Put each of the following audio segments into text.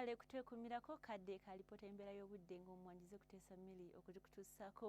Webale kutwekumirako kadde kalipota embeera y'obudde ng'omwanjize kuteesa mili okuzikutuusaako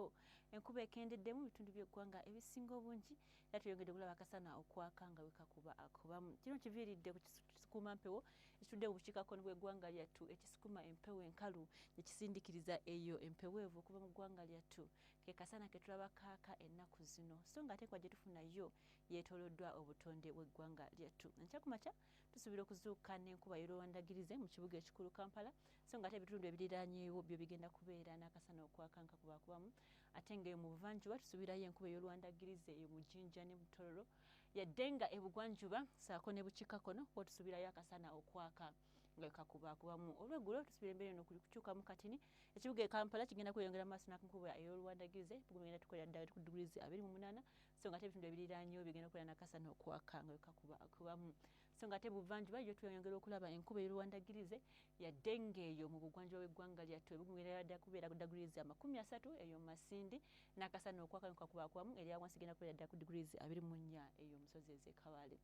enkuba ekendedde mu bitundu by'eggwanga ebisinga obungi era tuyongedde okulaba akasana okwaka nga wekakuba akubamu. Kino kiviiridde ku kisukuma mpewo ekitudde mu bukiikakkono bw'eggwanga lyattu ekisukuma empewo enkalu ne kisindikiriza eyo empeweevu okuva mu ggwanga lyattu. Ke kasana ke tulaba kaaka ennaku zino so ng'ate enkuba gye tufunayo yeetooloddwa obutonde bw'eggwanga lyattu. Enkya ku makya tusuubira okuzuukuka n'enkuba y'olwandagirize mu kibuga ekikulu Kampala so ng'ate ebitundu ebiriraanyeewo byo bigenda kubeera n'akasana okwaka nga kubakubamu ate ng'eyo mu buvanjuba tusuubirayo enkuba ey'olwandagirize eyo mu Jinja ne Butololo yadde nga ebugwanjuba ssaako ne bukiikakkono wo tusuubirayo akasana okwaka nga kakubakubamu. Olw'eggulo tusuubira embeera eno kukyukamu katini ekibuga e Kampala kigenda kweyongera maaso n'enkuba ey'olwandagirize tugenda tukolera ddala ku digrees 28 so ng'ate ebitundu ebiriraanyeewo bigenda okubeera n'akasana okwaka nga kakubakubamu so ng'ate buvanjuba yo tweyongera okulaba enkuba ey'olwandagirize yadde ng'eyo mu bugwanjuba bw'eggwanga lyattu ebigenda ddala kubeera ku degrees 30 eyo Masindi n'akasana okwaka nga kakubakubamu erya wansi genda kubeera ddala ku degrees 24 eyo Musozi ez'e Kabale.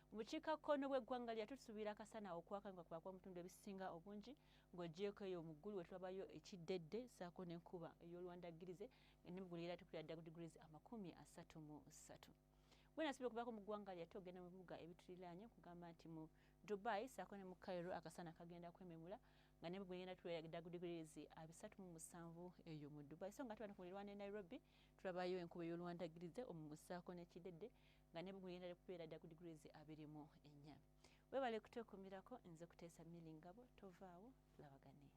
Mu bukiikakkono bw'eggwanga lyattu tusuubira akasana okwaka nga kakubakubamu mu bitundu ebisinga obungi ng'ogyeko eyo mu ggulu we tulabayo ekiddedde ssaako n'enkuba ey'olwandagirize n'emuggulu era tukubeera ddala ku degrees 33. Bwenasibye okuvaako mu ggwanga lyattu ogenda mu bibuga ebituliraanye kugamba nti mu Dubai ssaako ne mu Cairo akasana kagenda kwememula nga n'emigugu egenda tubeera ddala ku degrees 37 eyo mu Dubai so nga ate wano ku muliraano ne Nairobi tulabayo enkuba ey'olwandagirize omumu ssaako n'ekidedde nga n'emigugu egenda kubeera ddala ku degrees 24. Webale kutwekumirako nze kuteesa Mili Ngabo tovaawo labagane.